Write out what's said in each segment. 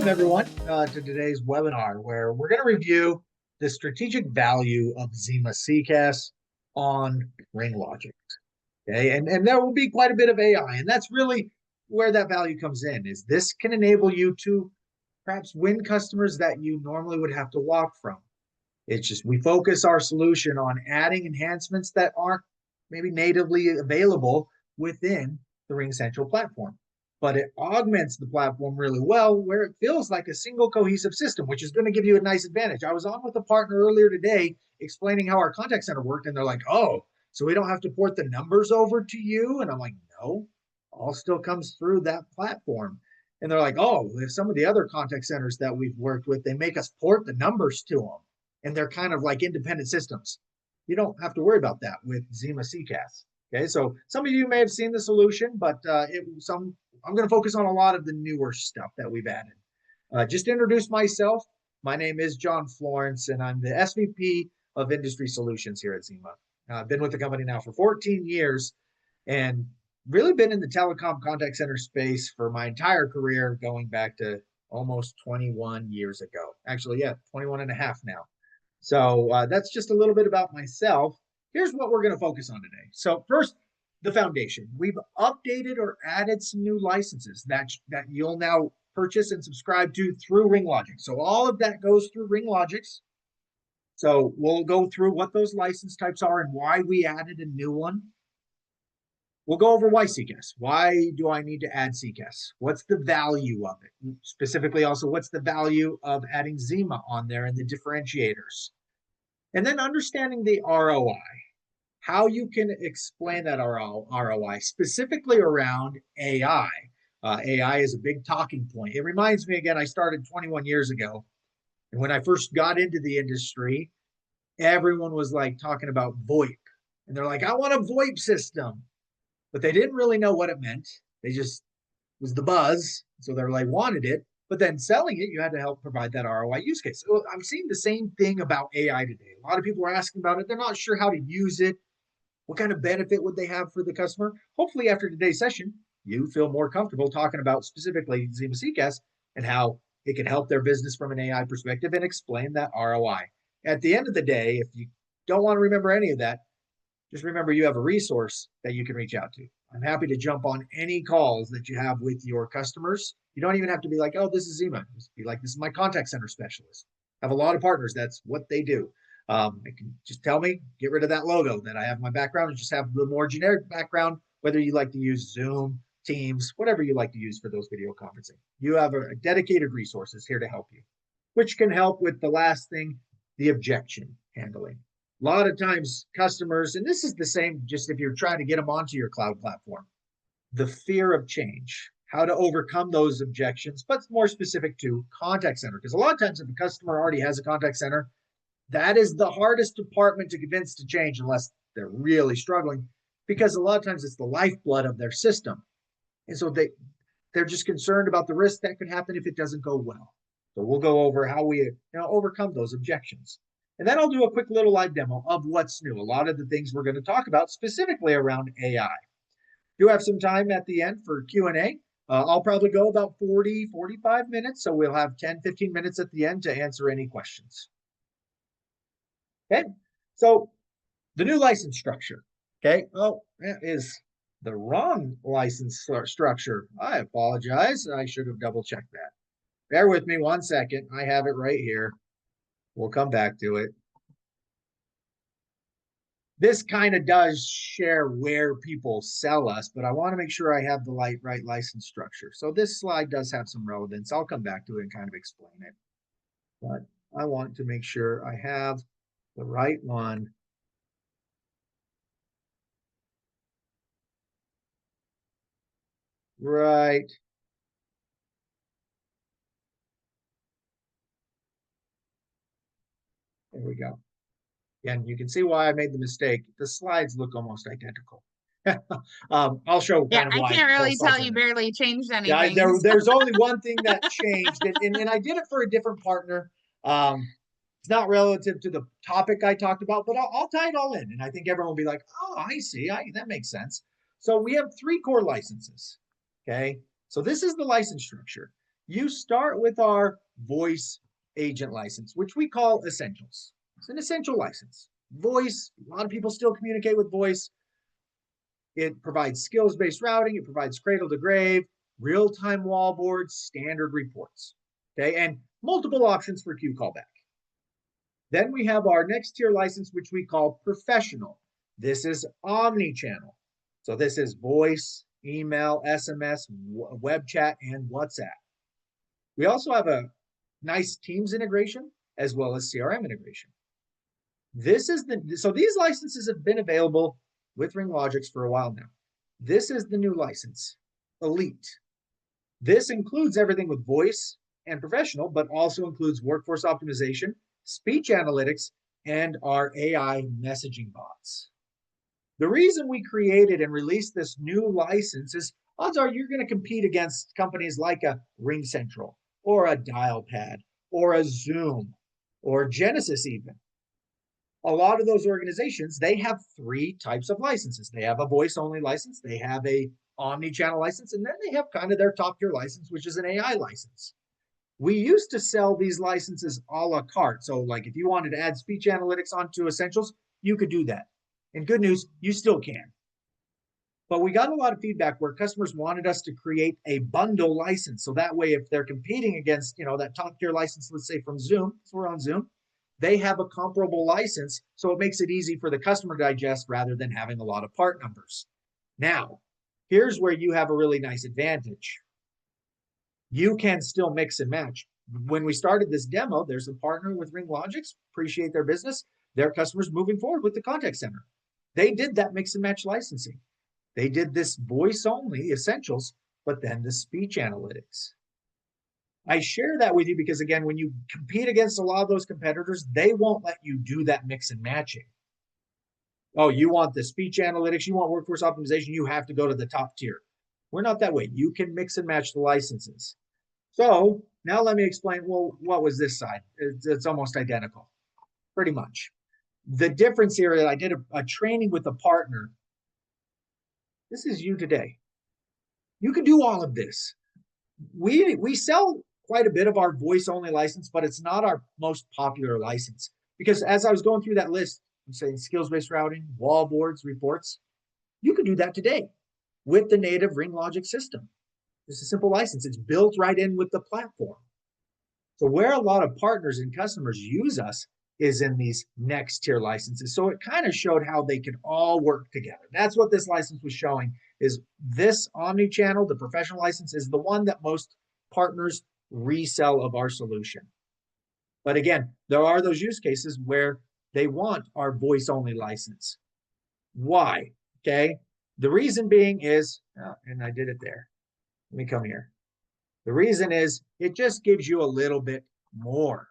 Welcome, everyone, to today's webinar, where we're going to review the strategic value of Xima CCaaS on RingLogix. Okay, and there will be quite a bit of AI, and that's really where that value comes in. Is this can enable you to perhaps win customers that you normally would have to walk from. It's just we focus our solution on adding enhancements that aren't maybe natively available within the RingCentral platform, but it augments the platform really well where it feels like a single cohesive system, which is going to give you a nice advantage. I was on with a partner earlier today explaining how our contact center worked, and they're like, oh, so we don't have to port the numbers over to you? And I'm like, no, all still comes through that platform. And they're like, oh, if some of the other contact centers that we've worked with, they make us port the numbers to them, and they're kind of like independent systems. You don't have to worry about that with Xima CCaaS. Okay, so some of you may have seen the solution, but I'm going to focus on a lot of the newer stuff that we've added. Just to introduce myself, my name is John Florence, and I'm the SVP of Industry Solutions here at Xima. I've been with the company now for 14 years and really been in the telecom contact center space for my entire career, going back to almost 21 years ago. Actually, yeah, 21 and a half now. So that's just a little bit about myself. Here's what we're going to focus on today. So first, the foundation. We've updated or added some new licenses that you'll now purchase and subscribe to through RingLogix. So all of that goes through RingLogix. So we'll go through what those license types are and why we added a new one. We'll go over why CCaaS. Why do I need to add CCaaS? What's the value of it? Specifically also, what's the value of adding Xima on there and the differentiators? And then understanding the ROI, how you can explain that ROI, specifically around AI. AI is a big talking point. It reminds me, again, I started 21 years ago. And when I first got into the industry, everyone was like talking about VoIP. And they're like, I want a VoIP system. But they didn't really know what it meant. They just was the buzz. So they're like, wanted it. But then selling it, you had to help provide that ROI use case. So I'm seeing the same thing about AI today. A lot of people are asking about it. They're not sure how to use it. What kind of benefit would they have for the customer? Hopefully, after today's session, you feel more comfortable talking about specifically Xima CCaaS and how it can help their business from an AI perspective and explain that ROI. At the end of the day, if you don't want to remember any of that, just remember you have a resource that you can reach out to. I'm happy to jump on any calls that you have with your customers. You don't even have to be like, oh, this is Xima. Just be like, this is my contact center specialist. I have a lot of partners. That's what they do. They can just tell me, get rid of that logo that I have in my background and just have the more generic background, whether you like to use Zoom, Teams, whatever you like to use for those video conferencing. You have a dedicated resources here to help you, which can help with the last thing, the objection handling. A lot of times customers, and this is the same just if you're trying to get them onto your cloud platform, the fear of change, how to overcome those objections, but more specific to contact center. Because a lot of times if a customer already has a contact center, that is the hardest department to convince to change unless they're really struggling, because a lot of times it's the lifeblood of their system. And so they're just concerned about the risk that could happen if it doesn't go well. So we'll go over how we overcome those objections. And then I'll do a quick little live demo of what's new. A lot of the things we're going to talk about specifically around AI. Do have some time at the end for Q&A. I'll probably go about 40, 45 minutes. So we'll have 10, 15 minutes at the end to answer any questions. Okay, so the new license structure. Okay, oh, that is the wrong license structure. I apologize. I should have double checked that. Bear with me 1 second. I have it right here. We'll come back to it. This kind of does share where people sell us, but I want to make sure I have the right license structure. So this slide does have some relevance. I'll come back to it and kind of explain it. But I want to make sure I have the right one. Right. There we go. And you can see why I made the mistake. The slides look almost identical. I'll show kind of why. I can't really tell you barely changed anything. Yeah, there's only one thing that changed, and I did it for a different partner. It's not relative to the topic I talked about, but I'll tie it all in, and I think everyone will be like, oh, I see, that makes sense. So we have 3 core licenses, okay? So this is the license structure. You start with our voice agent license, which we call essentials. It's an essential license. Voice, a lot of people still communicate with voice. It provides skills-based routing. It provides cradle to grave, real-time wallboards, standard reports. Okay, and multiple options for queue callback. Then we have our next tier license, which we call professional. This is omni-channel. So this is voice, email, SMS, web chat, and WhatsApp. We also have a nice Teams integration as well as CRM integration. So these licenses have been available with RingLogix for a while now. This is the new license, Elite. This includes everything with voice and professional, but also includes workforce optimization, speech analytics, and our AI messaging bots. The reason we created and released this new license is odds are you're going to compete against companies like a RingCentral or a Dialpad or a Zoom or Genesis even. A lot of those organizations, they have 3 types of licenses. They have a voice-only license, they have a omni-channel license, and then they have kind of their top-tier license, which is an AI license. We used to sell these licenses a la carte. So like if you wanted to add speech analytics onto Essentials, you could do that. And good news, you still can. But we got a lot of feedback where customers wanted us to create a bundle license. So that way, if they're competing against, that top tier license, let's say from Zoom, so we're on Zoom, they have a comparable license. So it makes it easy for the customer to digest rather than having a lot of part numbers. Now, here's where you have a really nice advantage. You can still mix and match. When we started this demo, there's a partner with RingLogix, appreciate their business, their customers moving forward with the contact center. They did that mix and match licensing. They did this voice only essentials, but then the speech analytics. I share that with you because again, when you compete against a lot of those competitors, they won't let you do that mix and matching. Oh, you want the speech analytics, you want workforce optimization, you have to go to the top tier. We're not that way. You can mix and match the licenses. So now let me explain, well, what was this side? It's almost identical, pretty much. The difference here is I did a training with a partner. This is you today. You can do all of this. We sell quite a bit of our voice only license, but it's not our most popular license because as I was going through that list, I'm saying skills-based routing, wallboards, reports, you could do that today with the native RingLogix system. It's a simple license. It's built right in with the platform. So where a lot of partners and customers use us is in these next tier licenses. So it kind of showed how they can all work together. That's what this license was showing is this omni-channel, the professional license is the one that most partners resell of our solution. But again, there are those use cases where they want our voice only license. Why? Okay. The reason being is, and I did it there. Let me come here. The reason is it just gives you a little bit more.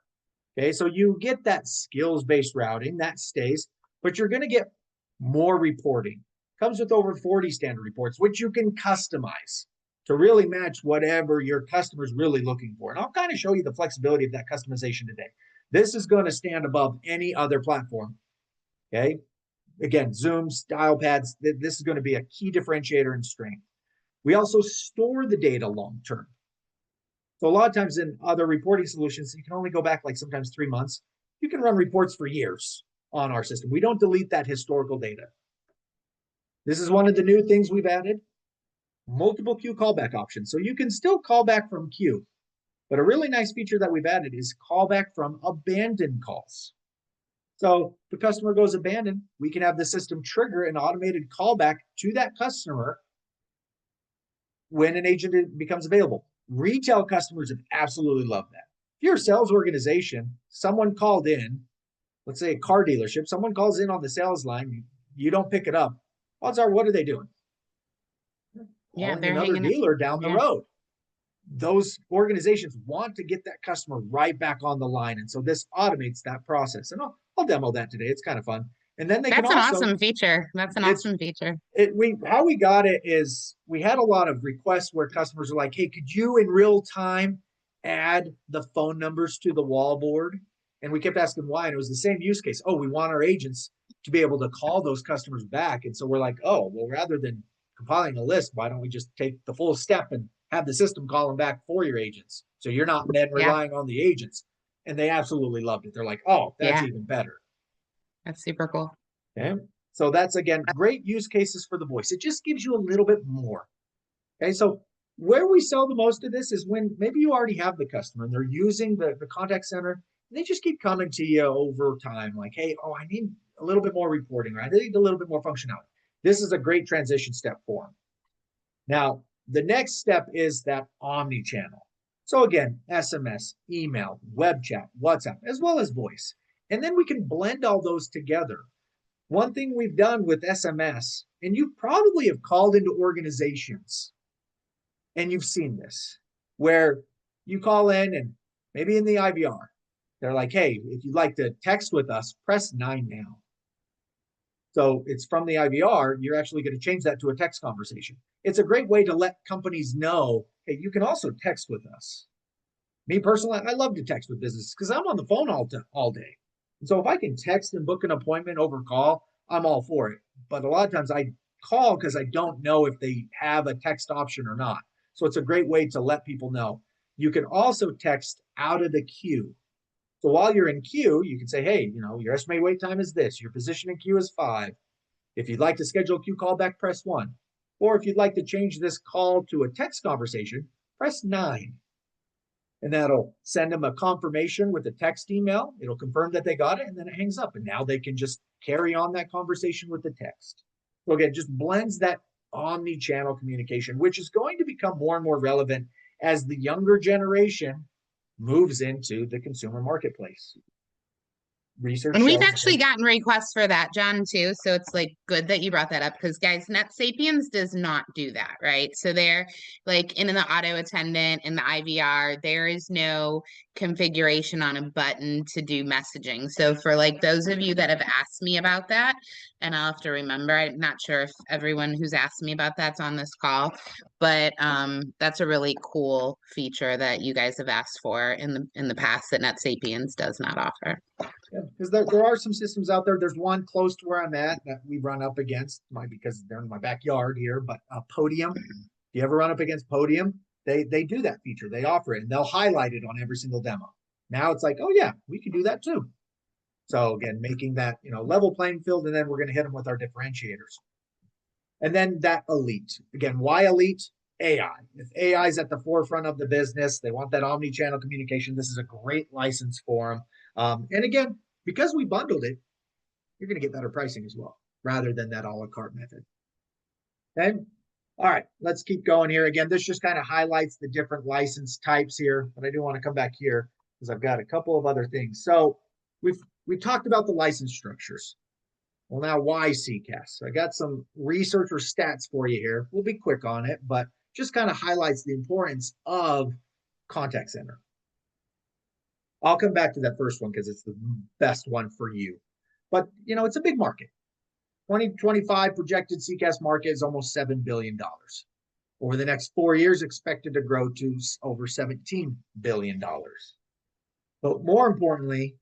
Okay, so you get that skills-based routing, that stays, but you're going to get more reporting. Comes with over 40 standard reports, which you can customize to really match whatever your customer's really looking for. And I'll kind of show you the flexibility of that customization today. This is going to stand above any other platform. Okay, again, Zooms, Dialpads, this is going to be a key differentiator and strength. We also store the data long-term. So a lot of times in other reporting solutions, you can only go back like sometimes 3 months. You can run reports for years on our system. We don't delete that historical data. This is one of the new things we've added, multiple queue callback options. So you can still call back from queue, but a really nice feature that we've added is callback from abandoned calls. So if the customer goes abandoned, we can have the system trigger an automated callback to that customer when an agent becomes available. Retail customers have absolutely loved that. If you're a sales organization, someone called in, let's say a car dealership, someone calls in on the sales line, you don't pick it up. Odds are, what are they doing? Yeah, calling another dealer down the road. Those organizations want to get that customer right back on the line. And so this automates that process. And I'll demo that today. It's kind of fun. And then they That's can an also, awesome feature. That's an awesome feature. How we got it is we had a lot of requests where customers are like, hey, could you in real time add the phone numbers to the wallboard? And we kept asking why. And it was the same use case. Oh, we want our agents to be able to call those customers back. And so we're like, oh, well, rather than compiling a list, why don't we just take the full step and have the system calling back for your agents. So you're not then Yeah. relying on the agents. And they absolutely loved it. They're like, oh, that's Yeah. even better. That's super cool. Okay. So that's, again, great use cases for the voice. It just gives you a little bit more. Okay. So where we sell the most of this is when maybe you already have the customer and they're using the contact center. And they just keep coming to you over time, like, hey, oh, I need a little bit more reporting, or I need a little bit more functionality. This is a great transition step for them. Now, the next step is that omni-channel. So again, SMS, email, web chat, WhatsApp, as well as voice. And then we can blend all those together. One thing we've done with SMS, and you probably have called into organizations and you've seen this, where you call in and maybe in the IVR, they're like, hey, if you'd like to text with us, press 9 now. So it's from the IVR, you're actually going to change that to a text conversation. It's a great way to let companies know, hey, you can also text with us. Me personally, I love to text with businesses because I'm on the phone all day. And so if I can text and book an appointment over call, I'm all for it. But a lot of times I call because I don't know if they have a text option or not. So it's a great way to let people know. You can also text out of the queue. So while you're in queue, you can say, hey, your estimated wait time is this. Your position in queue is 5. If you'd like to schedule a queue callback, press 1. Or if you'd like to change this call to a text conversation, press 9. And that'll send them a confirmation with a text email. It'll confirm that they got it, and then it hangs up. And now they can just carry on that conversation with the text. So again, just blends that omni-channel communication, which is going to become more and more relevant as the younger generation moves into the consumer marketplace. Research And we've shows actually gotten requests for that, John, too. So it's like good that you brought that up because, guys, Netsapiens does not do that, right? So they're like in the auto attendant, in the IVR, there is no configuration on a button to do messaging. So for like those of you that have asked me about that, and I'll have to remember, I'm not sure if everyone who's asked me about that's on this call, but that's a really cool feature that you guys have asked for in the past that Netsapiens does not offer. Yeah, because there are some systems out there. There's one close to where I'm at that we run up against, might because they're in my backyard here, but Podium. If you ever run up against Podium, they do that feature. They offer it and they'll highlight it on every single demo. Now it's like, oh yeah, we can do that too. So again, making that level playing field, and then we're going to hit them with our differentiators. And then that elite. Again, why elite? AI. If AI is at the forefront of the business, they want that omni-channel communication. This is a great license for them. And again, because we bundled it, you're going to get better pricing as well, rather than that a la carte method. Okay. All right, let's keep going here. Again, this just kind of highlights the different license types here, but I do want to come back here because I've got a couple of other things. So we've talked about the license structures. Well, now why CCaaS? So I got some research or stats for you here. We'll be quick on it, but just kind of highlights the importance of contact center. I'll come back to that first one because it's the best one for you. But, it's a big market. 2025 projected CCaaS market is almost $7 billion. Over the next 4 years, expected to grow to over $17 billion. But more importantly,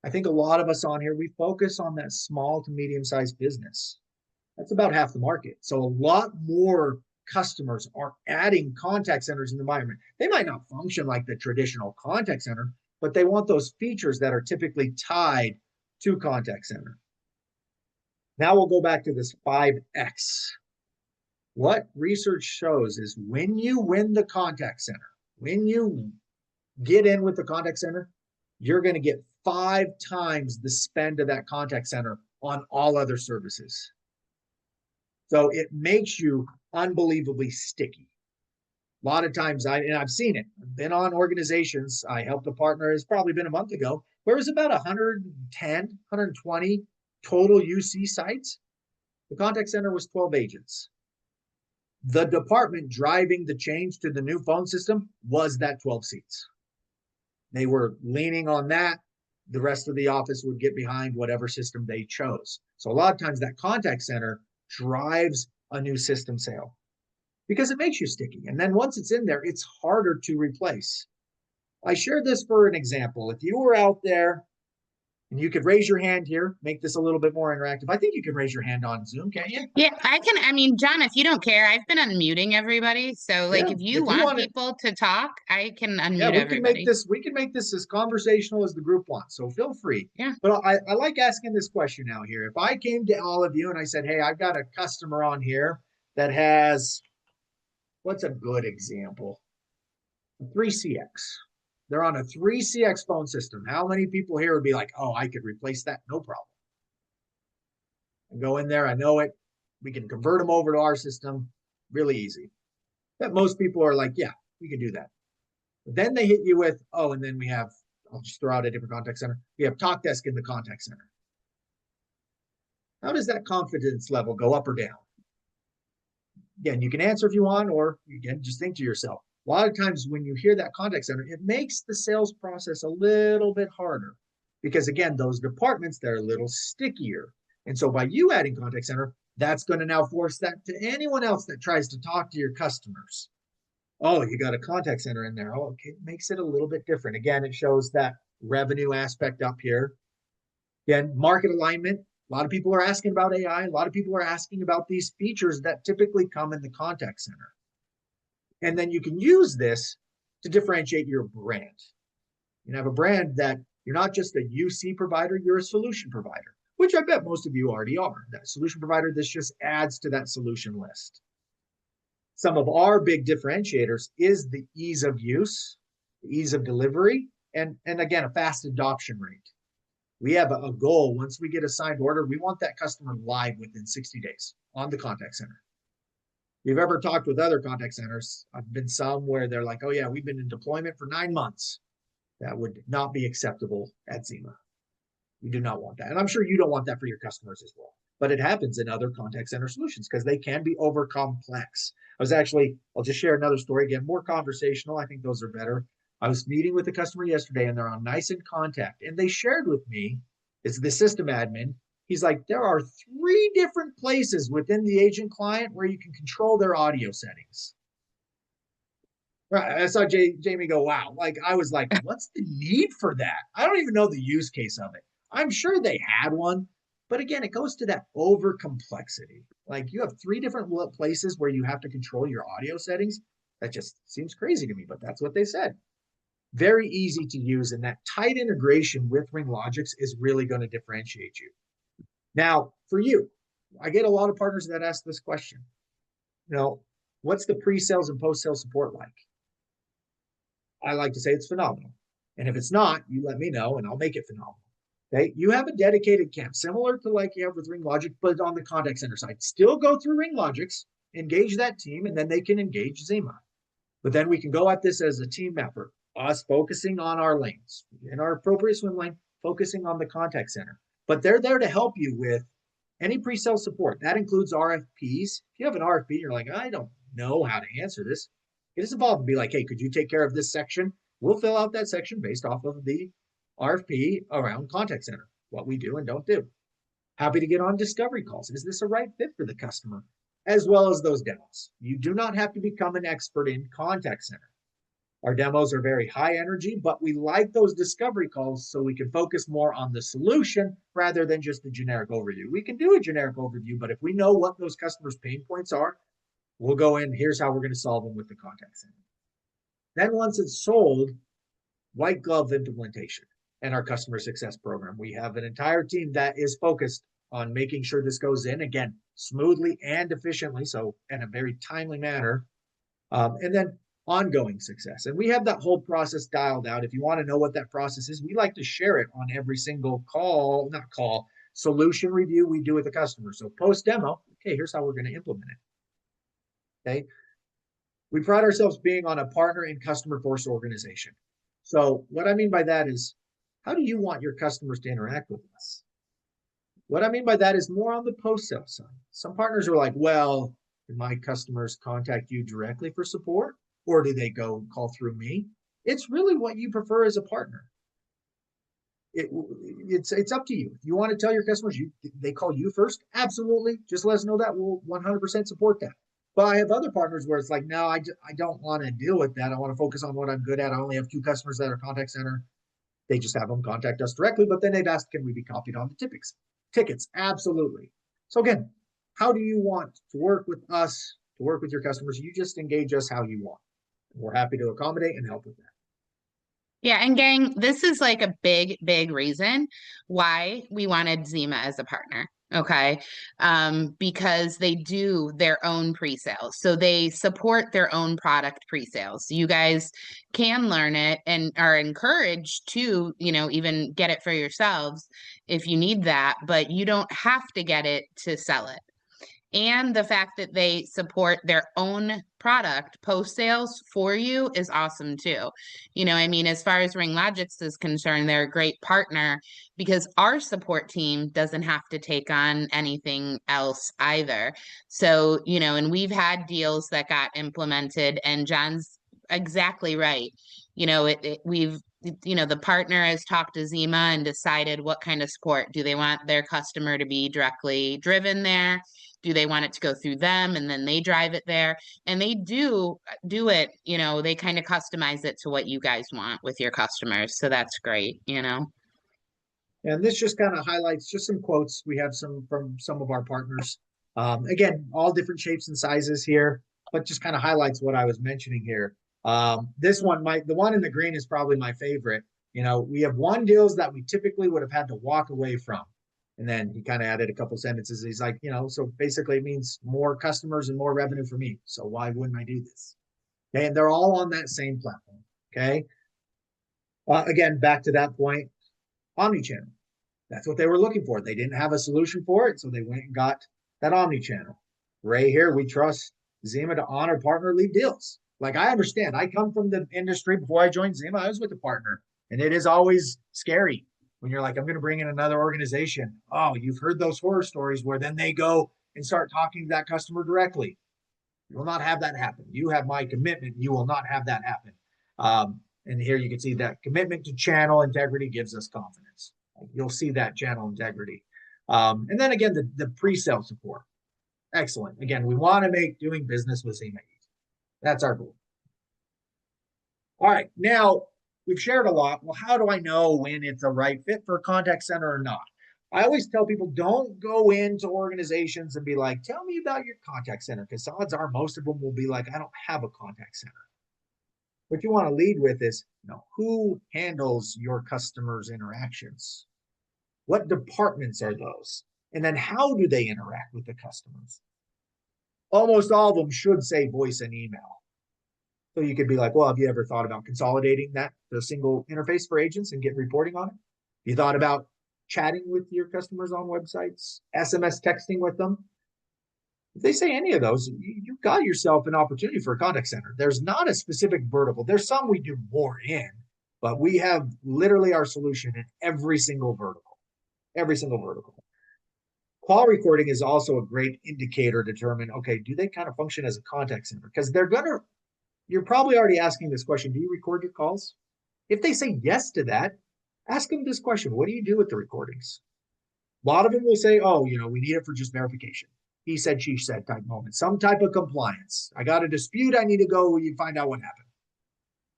I think a lot of us on here, we focus on that small to medium-sized business. That's about half the market. So a lot more customers are adding contact centers in the environment. They might not function like the traditional contact center, but they want those features that are typically tied to contact center. Now we'll go back to this 5X. What research shows is when you win the contact center, when you get in with the contact center, you're going to get 5 times the spend of that contact center on all other services. So it makes you unbelievably sticky. A lot of times, I've seen it. I've been on organizations. I helped a partner, it's probably been a month ago, where it was about 110, 120 total UC sites. The contact center was 12 agents. The department driving the change to the new phone system was that 12 seats. They were leaning on that. The rest of the office would get behind whatever system they chose. So a lot of times that contact center drives a new system sale because it makes you sticky. And then once it's in there, it's harder to replace. I shared this for an example. If you were out there And you could raise your hand here, make this a little bit more interactive. I think you can raise your hand on Zoom, can't you? Yeah, I can. I mean, John, if you don't care, I've been unmuting everybody. So, like, Yeah. if you If you want want it, people to talk, I can yeah, unmute everybody. we can make this as conversational as the group wants. So feel free. Yeah. But I like asking this question now here. If I came to all of you and I said, hey, I've got a customer on here that has, what's a good example? 3CX. They're on a 3CX phone system. How many people here would be like, oh, I could replace that? No problem. I go in there, I know it. We can convert them over to our system. Really easy. But most people are like, yeah, we can do that. But then they hit you with, oh, and then we have, I'll just throw out a different contact center. We have talk desk in the contact center. How does that confidence level go up or down? Again, you can answer if you want, or again, just think to yourself. A lot of times when you hear that contact center, it makes the sales process a little bit harder because, again, those departments, they're a little stickier. And so by you adding contact center, that's going to now force that to anyone else that tries to talk to your customers. Oh, you got a contact center in there. Oh, okay, it makes it a little bit different. Again, it shows that revenue aspect up here. Again, market alignment. A lot of people are asking about AI. A lot of people are asking about these features that typically come in the contact center. And then you can use this to differentiate your brand. You have a brand that you're not just a UC provider, you're a solution provider, which I bet most of you already are. That solution provider, this just adds to that solution list. Some of our big differentiators is the ease of use, the ease of delivery, and again, a fast adoption rate. We have a goal. Once we get a signed order, we want that customer live within 60 days on the contact center. If you've ever talked with other contact centers, I've been some where they're like, oh yeah, we've been in deployment for 9 months. That would not be acceptable at Xima. We do not want that. And I'm sure you don't want that for your customers as well. But it happens in other contact center solutions because they can be over complex. I'll just share another story again, more conversational. I think those are better. I was meeting with a customer yesterday and they're on Nice in Contact. And they shared with me, it's the system admin. He's like, there are 3 different places within the agent client where you can control their audio settings. Right. I saw Jamie go, wow. Like, I was like, what's the need for that? I don't even know the use case of it. I'm sure they had one, but again, it goes to that over complexity. Like, you have 3 different places where you have to control your audio settings. That just seems crazy to me, but that's what they said. Very easy to use, and that tight integration with RingLogix is really going to differentiate you. Now, for you, I get a lot of partners that ask this question. What's the pre-sales and post-sales support like? I like to say it's phenomenal. And if it's not, you let me know and I'll make it phenomenal. Okay. You have a dedicated camp, similar to like you have with RingLogix, but on the contact center side. Still go through RingLogix, engage that team, and then they can engage Xima. But then we can go at this as a team effort, us focusing on our lanes, in our appropriate swim lane, focusing on the contact center. But they're there to help you with any pre-sale support. That includes RFPs. If you have an RFP, you're like, I don't know how to answer this. Get us involved and be like, hey, could you take care of this section? We'll fill out that section based off of the RFP around contact center, what we do and don't do. Happy to get on discovery calls. Is this a right fit for the customer? As well as those demos. You do not have to become an expert in contact center. Our demos are very high energy, but we like those discovery calls so we can focus more on the solution rather than just the generic overview. We can do a generic overview, but if we know what those customers' pain points are, we'll go in, here's how we're going to solve them with the contact center. Then once it's sold, white glove implementation and our customer success program. We have an entire team that is focused on making sure this goes in, again, smoothly and efficiently, so in a very timely manner. And then ongoing success. And we have that whole process dialed out. If you want to know what that process is, we like to share it on every single solution review we do with the customer. So post demo, okay, here's how we're going to implement it. Okay. We pride ourselves being on a partner and customer first organization. So what I mean by that is, how do you want your customers to interact with us? What I mean by that is more on the post-sale side. Some partners are like, well, do my customers contact you directly for support, or do they go call through me? It's really what you prefer as a partner. It's up to you. If you want to tell your customers they call you first, absolutely. Just let us know that. We'll 100% support that. But I have other partners where it's like, no, I don't want to deal with that. I want to focus on what I'm good at. I only have 2 customers that are contact center. They just have them contact us directly, but then they've asked, can we be copied on the tickets? Absolutely. So again, how do you want to work with us, to work with your customers? You just engage us how you want. We're happy to accommodate and help with that. Yeah, and gang, this is like a big, big reason why we wanted Xima as a partner. Okay. Because they do their own pre-sales. So they support their own product pre-sales. You guys can learn it and are encouraged to, even get it for yourselves if you need that, but you don't have to get it to sell it. And the fact that they support their own product post sales for you is awesome too. As far as RingLogix is concerned, they're a great partner because our support team doesn't have to take on anything else either. So, and we've had deals that got implemented, and John's exactly right. The partner has talked to Xima and decided what kind of support. Do they want their customer to be directly driven there? Do they want it to go through them and then they drive it there? And they do it, they kind of customize it to what you guys want with your customers. So that's great. And this just kind of highlights just some quotes we have some from some of our partners. Again, all different shapes and sizes here, but just kind of highlights what I was mentioning here. This one, the one in the green is probably my favorite. We have won deals that we typically would have had to walk away from. And then he kind of added a couple sentences. He's like, so basically it means more customers and more revenue for me. So why wouldn't I do this? Okay. And they're all on that same platform. Okay. Again, back to that point, omnichannel. That's what they were looking for. They didn't have a solution for it, so they went and got that omnichannel. Right here, we trust Xima to honor partner lead deals. Like, I understand. I come from the industry. Before I joined Xima, I was with a partner, and it is always scary when you're like, I'm going to bring in another organization. Oh, you've heard those horror stories where then they go and start talking to that customer directly. You will not have that happen. You have my commitment. You will not have that happen. And here you can see that commitment to channel integrity gives us confidence. You'll see that channel integrity. And then again, the pre-sale support. Excellent. Again, we want to make doing business with Xima easy. That's our goal. All right. Now, we've shared a lot. Well, how do I know when it's a right fit for a contact center or not? I always tell people, don't go into organizations and be like, tell me about your contact center, because odds are most of them will be like, I don't have a contact center. What you want to lead with is, who handles your customers' interactions? What departments are those? And then how do they interact with the customers? Almost all of them should say voice and email. So you could be like, well, have you ever thought about consolidating that to a single interface for agents and get reporting on it? You thought about chatting with your customers on websites, SMS texting with them? If they say any of those, you've got yourself an opportunity for a contact center. There's not a specific vertical. There's some we do more in, but we have literally our solution in every single vertical. Every single vertical. Call recording is also a great indicator to determine, okay, do they kind of function as a contact center? Because you're probably already asking this question, do you record your calls? If they say yes to that, ask them this question, what do you do with the recordings? A lot of them will say, oh, we need it for just verification. He said, she said type moment, some type of compliance. I got a dispute, I need to go, you find out what happened.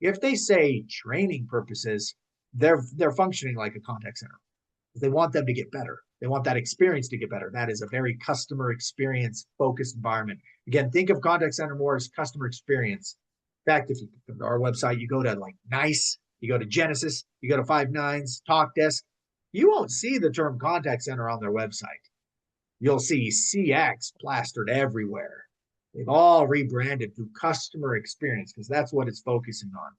If they say training purposes, they're functioning like a contact center. They want them to get better. They want that experience to get better. That is a very customer experience focused environment. Again, think of contact center more as customer experience. In fact, if you go to our website, you go to like NICE, you go to Genesis, you go to Five Nines, Talkdesk, you won't see the term contact center on their website. You'll see CX plastered everywhere. They've all rebranded to customer experience because that's what it's focusing on.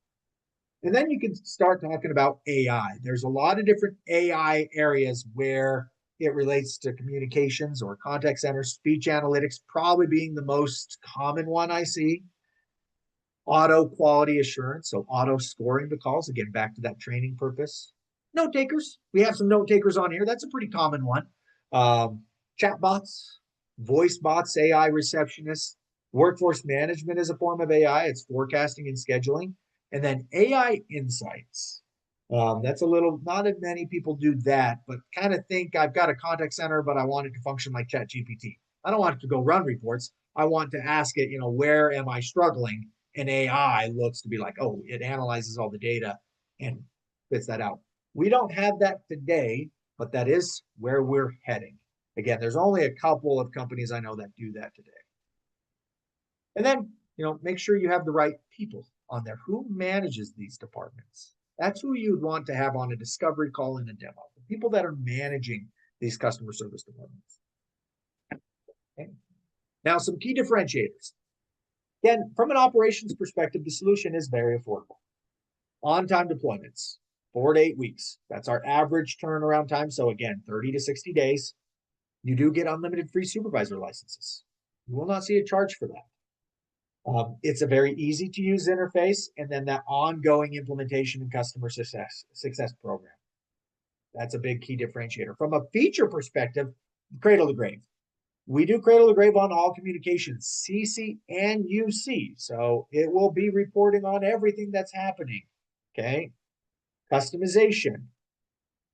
And then you can start talking about AI. There's a lot of different AI areas where it relates to communications or contact center, speech analytics, probably being the most common one I see. Auto quality assurance, so auto scoring the calls, again, back to that training purpose. Note takers, we have some note takers on here. That's a pretty common one. Chat bots, voice bots, AI receptionists, workforce management is a form of AI. It's forecasting and scheduling. And then AI insights. That's a little, not as many people do that, but kind of think I've got a contact center, but I want it to function like ChatGPT. I don't want it to go run reports. I want to ask it, where am I struggling? And AI looks to be like, oh, it analyzes all the data and spits that out. We don't have that today, but that is where we're heading. Again, there's only a couple of companies I know that do that today. And then, make sure you have the right people on there. Who manages these departments? That's who you'd want to have on a discovery call in a demo. The people that are managing these customer service departments. Okay. Now, some key differentiators. Again, from an operations perspective, the solution is very affordable. On-time deployments, 4 to 8 weeks. That's our average turnaround time. So again, 30 to 60 days. You do get unlimited free supervisor licenses. You will not see a charge for that. It's a very easy to use interface, and then that ongoing implementation and customer success program. That's a big key differentiator. From a feature perspective, cradle to grave. We do cradle to grave on all communications, CC and UC. So it will be reporting on everything that's happening. Okay. Customization,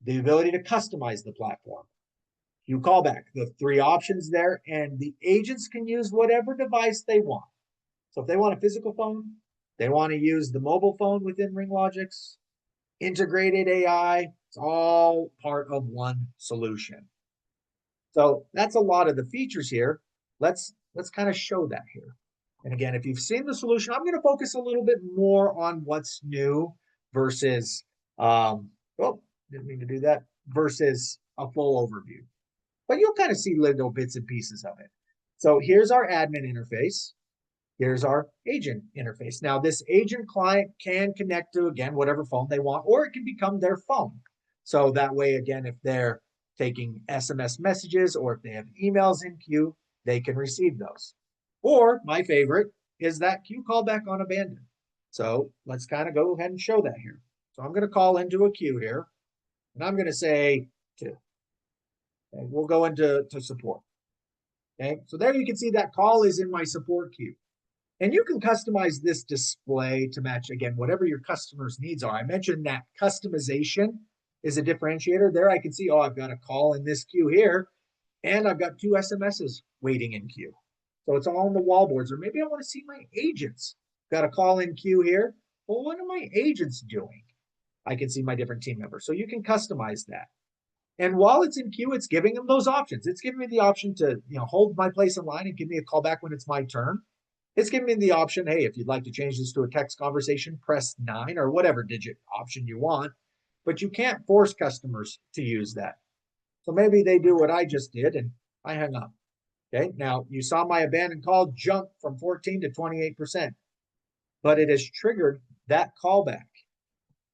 the ability to customize the platform. You call back the 3 options there, and the agents can use whatever device they want. So if they want a physical phone, they want to use the mobile phone within RingLogix, integrated AI, it's all part of one solution. So that's a lot of the features here. Let's kind of show that here. And again, if you've seen the solution, I'm going to focus a little bit more on what's new versus, didn't mean to do that, versus a full overview. But you'll kind of see little bits and pieces of it. So here's our admin interface. Here's our agent interface. Now, this agent client can connect to, again, whatever phone they want, or it can become their phone. So that way, again, if they're taking SMS messages or if they have emails in queue, they can receive those. Or my favorite is that queue callback on abandon. So let's kind of go ahead and show that here. So I'm going to call into a queue here, and I'm going to say 2. And we'll go into support. Okay, so there you can see that call is in my support queue. And you can customize this display to match, again, whatever your customer's needs are. I mentioned that customization is a differentiator. There I can see, I've got a call in this queue here, and I've got 2 SMSs waiting in queue. So it's all on the wallboards. Or maybe I want to see my agents. Got a call in queue here. Well, what are my agents doing? I can see my different team members. So you can customize that. And while it's in queue, it's giving them those options. It's giving me the option to, hold my place in line and give me a call back when it's my turn. It's giving me the option, hey, if you'd like to change this to a text conversation, press 9 or whatever digit option you want. But you can't force customers to use that. So maybe they do what I just did and I hung up. Okay, now you saw my abandoned call jump from 14 to 28%, but it has triggered that callback.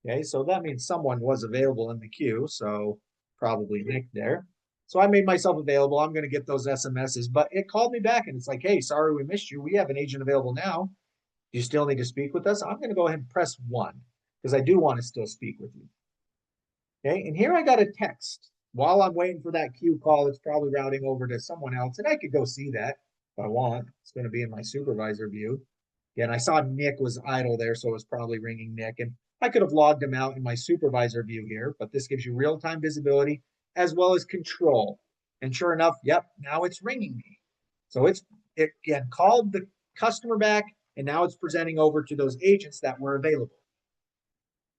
Okay, so that means someone was available in the queue, so probably Nick there. So I made myself available. I'm going to get those SMSs, but it called me back and it's like, hey, sorry we missed you. We have an agent available now. Do you still need to speak with us? I'm going to go ahead and press 1 because I do want to still speak with you. Okay, and here I got a text. While I'm waiting for that queue call, it's probably routing over to someone else, and I could go see that if I want. It's going to be in my supervisor view. And I saw Nick was idle there, so it was probably ringing Nick. And I could have logged him out in my supervisor view here, but this gives you real-time visibility as well as control. And sure enough, yep, now it's ringing me. So it again called the customer back, and now it's presenting over to those agents that were available.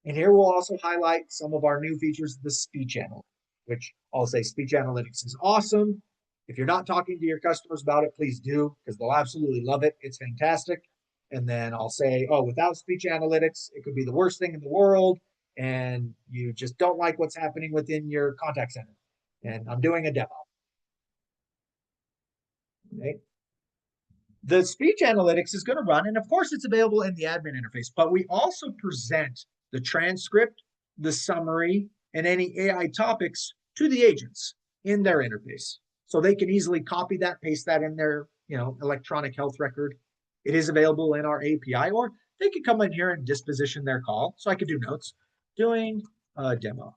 And here we'll also highlight some of our new features, the speech analytics, which I'll say speech analytics is awesome. If you're not talking to your customers about it, please do, because they'll absolutely love it. It's fantastic. And then I'll say, without speech analytics, it could be the worst thing in the world, and you just don't like what's happening within your contact center. And I'm doing a demo. Okay. The speech analytics is going to run, and of course it's available in the admin interface, but we also present the transcript, the summary, and any AI topics to the agents in their interface. So they can easily copy that, paste that in their, electronic health record. It is available in our API, or they could come in here and disposition their call. So I could do notes, doing a demo.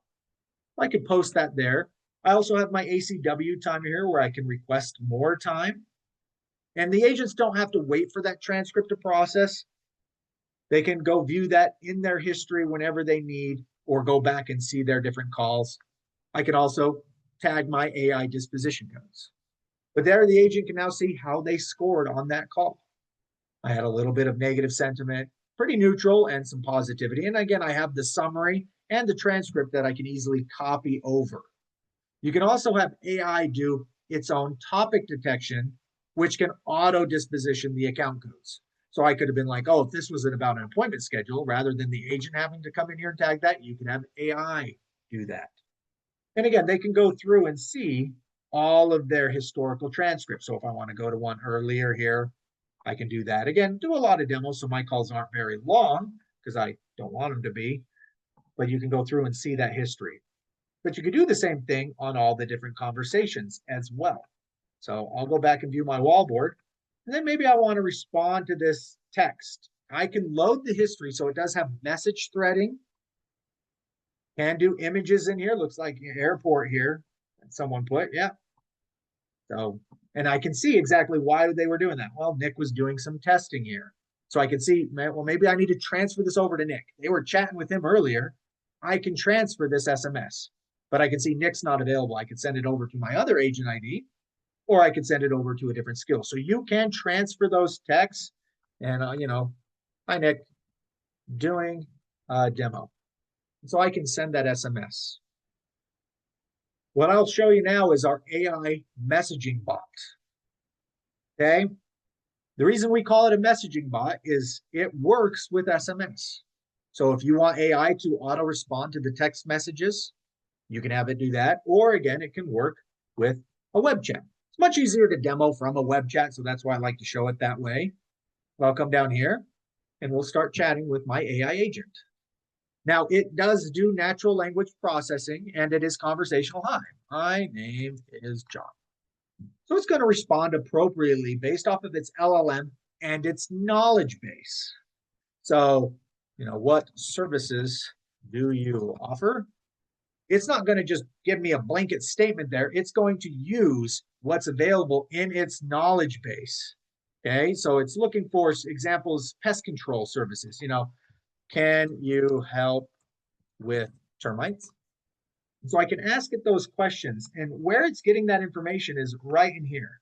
I could post that there. I also have my ACW time here where I can request more time. And the agents don't have to wait for that transcript to process. They can go view that in their history whenever they need, or go back and see their different calls. I can also tag my AI disposition codes. But there the agent can now see how they scored on that call. I had a little bit of negative sentiment, pretty neutral, and some positivity. And again, I have the summary and the transcript that I can easily copy over. You can also have AI do its own topic detection, which can auto disposition the account codes. So I could have been like, oh, if this was about an appointment schedule, rather than the agent having to come in here and tag that, you can have AI do that. And again, they can go through and see all of their historical transcripts. So if I want to go to one earlier here, I can do that. Again, do a lot of demos, so my calls aren't very long because I don't want them to be, but you can go through and see that history. But you could do the same thing on all the different conversations as well. So I'll go back and view my wallboard, and then maybe I want to respond to this text. I can load the history, so it does have message threading. Can do images in here. Looks like airport here. Someone put, yeah. So, and I can see exactly why they were doing that. Well, Nick was doing some testing here. So I can see, well, maybe I need to transfer this over to Nick. They were chatting with him earlier. I can transfer this SMS, but I can see Nick's not available. I can send it over to my other agent ID, or I can send it over to a different skill. So you can transfer those texts and, hi, Nick, doing a demo. So I can send that SMS. What I'll show you now is our AI messaging bot. Okay. The reason we call it a messaging bot is it works with SMS. So if you want AI to auto respond to the text messages, you can have it do that. Or again, it can work with a web chat. It's much easier to demo from a web chat, so that's why I like to show it that way. I'll come down here and we'll start chatting with my AI agent. Now, it does do natural language processing, and it is conversational. Hi, my name is John. So it's going to respond appropriately based off of its LLM and its knowledge base. So, what services do you offer? It's not going to just give me a blanket statement there. It's going to use what's available in its knowledge base. Okay, so it's looking for examples, pest control services. Can you help with termites? So I can ask it those questions, and where it's getting that information is right in here.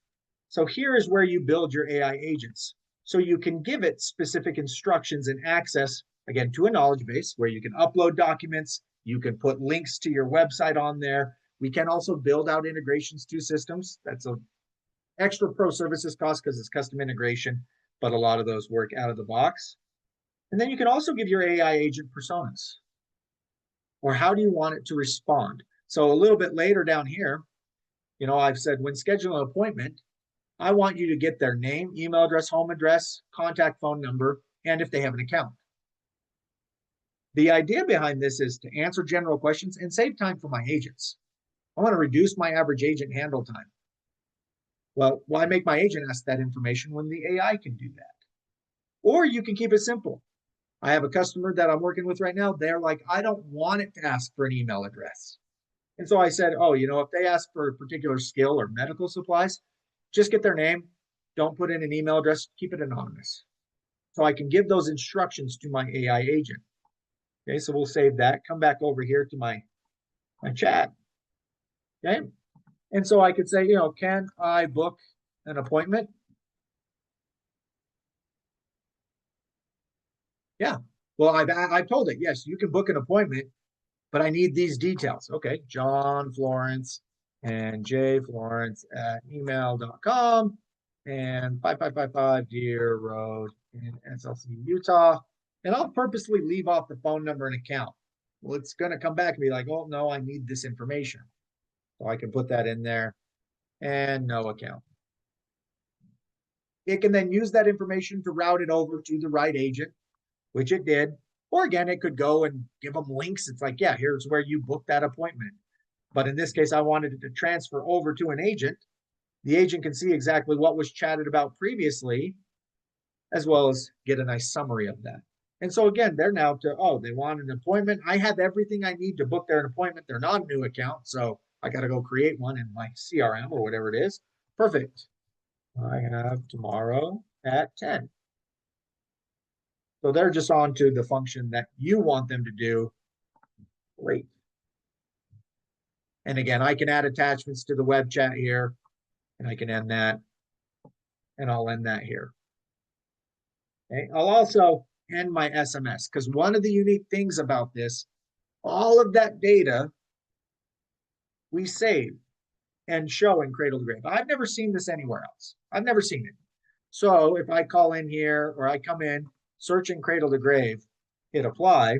So here is where you build your AI agents. So you can give it specific instructions and access, again, to a knowledge base where you can upload documents, you can put links to your website on there. We can also build out integrations to systems. That's an extra pro services cost because it's custom integration, but a lot of those work out of the box. And then you can also give your AI agent personas. Or how do you want it to respond? So a little bit later down here, I've said when scheduling an appointment, I want you to get their name, email address, home address, contact phone number, and if they have an account. The idea behind this is to answer general questions and save time for my agents. I want to reduce my average agent handle time. Well, why make my agent ask that information when the AI can do that? Or you can keep it simple. I have a customer that I'm working with right now. They're like, I don't want it to ask for an email address. And so I said, if they ask for a particular skill or medical supplies, just get their name. Don't put in an email address. Keep it anonymous. So I can give those instructions to my AI agent. Okay, so we'll save that. Come back over here to my chat. Okay. And so I could say, can I book an appointment? Yeah. Well, I've told it, yes, you can book an appointment, but I need these details. Okay. John Florence and jflorence@email.com and 5555 Deer Road in SLC, Utah. And I'll purposely leave off the phone number and account. Well, it's going to come back and be like, oh, no, I need this information. So I can put that in there and no account. It can then use that information to route it over to the right agent, which it did. Or again, it could go and give them links. It's like, yeah, here's where you book that appointment. But in this case, I wanted it to transfer over to an agent. The agent can see exactly what was chatted about previously, as well as get a nice summary of that. And so again, they're now they want an appointment. I have everything I need to book their appointment. They're not a new account, so I got to go create one in my CRM or whatever it is. Perfect. I have tomorrow at 10. So they're just on to the function that you want them to do. Great. And again, I can add attachments to the web chat here, and I can end that, and I'll end that here. Okay. I'll also end my SMS because one of the unique things about this All of that data we save and show in Cradle to Grave. I've never seen this anywhere else. I've never seen it. So if I call in here or I come in, search in Cradle to Grave, hit apply.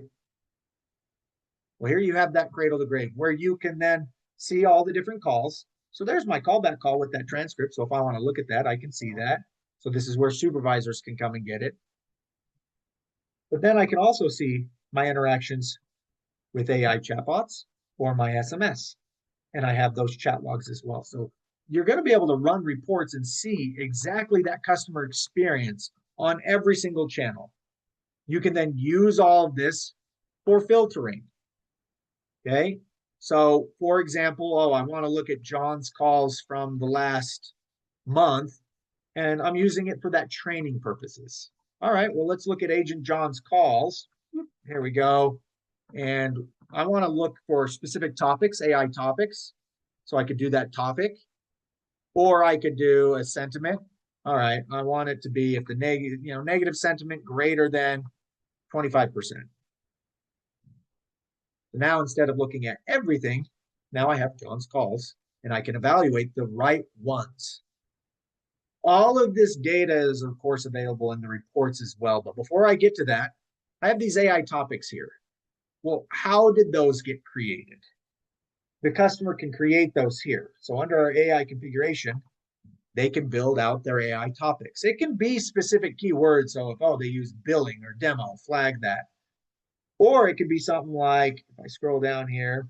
Well, here you have that Cradle to Grave where you can then see all the different calls. So there's my callback call with that transcript. So if I want to look at that, I can see that. So this is where supervisors can come and get it. But then I can also see my interactions with AI chatbots or my SMS. And I have those chat logs as well. So you're going to be able to run reports and see exactly that customer experience on every single channel. You can then use all of this for filtering. Okay. So for example, I want to look at John's calls from the last month, and I'm using it for that training purposes. All right, well, let's look at Agent John's calls. Here we go. And I want to look for specific topics, AI topics. So I could do that topic, or I could do a sentiment. All right, I want it to be if the negative sentiment greater than 25%. So now instead of looking at everything, now I have John's calls and I can evaluate the right ones. All of this data is, of course, available in the reports as well. But before I get to that, I have these AI topics here. Well, how did those get created? The customer can create those here. So under our AI configuration, they can build out their AI topics. It can be specific keywords. So if, they use billing or demo, flag that. Or it could be something like, if I scroll down here,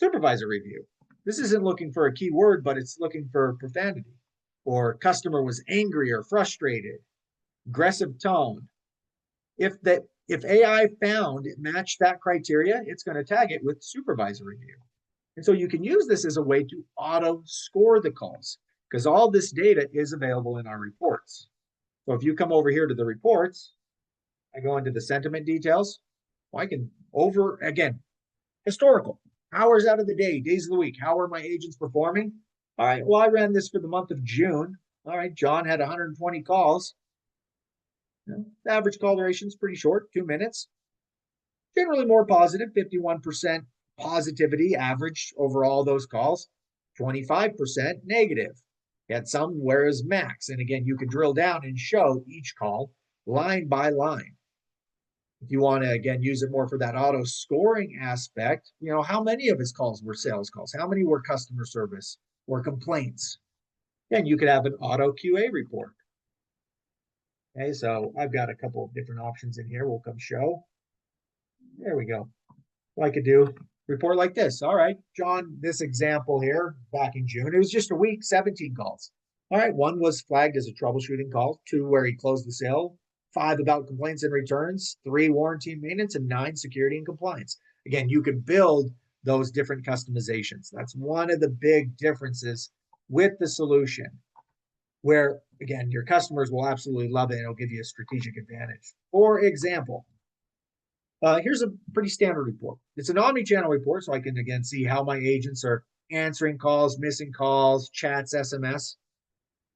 supervisor review. This isn't looking for a keyword, but it's looking for profanity. Or customer was angry or frustrated, aggressive tone. If AI found it matched that criteria, it's going to tag it with supervisor review. And so you can use this as a way to auto score the calls because all this data is available in our reports. So if you come over here to the reports, I go into the sentiment details. Well, I can again, historical, hours out of the day, days of the week. How are my agents performing? All right, well, I ran this for the month of June. All right, John had 120 calls. The average call duration is pretty short, 2 minutes. Generally more positive, 51% positivity average over all those calls, 25% negative. You had some where is max. And again, you can drill down and show each call line by line. If you want to, again, use it more for that auto scoring aspect, how many of his calls were sales calls? How many were customer service or complaints? And you could have an auto QA report. Okay, so I've got a couple of different options in here. We'll come show. There we go. Well, I could do report like this. All right, John, this example here back in June, it was just a week, 17 calls. All right, 1 was flagged as a troubleshooting call, 2 where he closed the sale, 5 about complaints and returns, 3 warranty and maintenance, and 9 security and compliance. Again, you can build those different customizations. That's one of the big differences with the solution, where, again, your customers will absolutely love it and it'll give you a strategic advantage. For example, here's a pretty standard report. It's an omni-channel report, so I can, again, see how my agents are answering calls, missing calls, chats, SMS.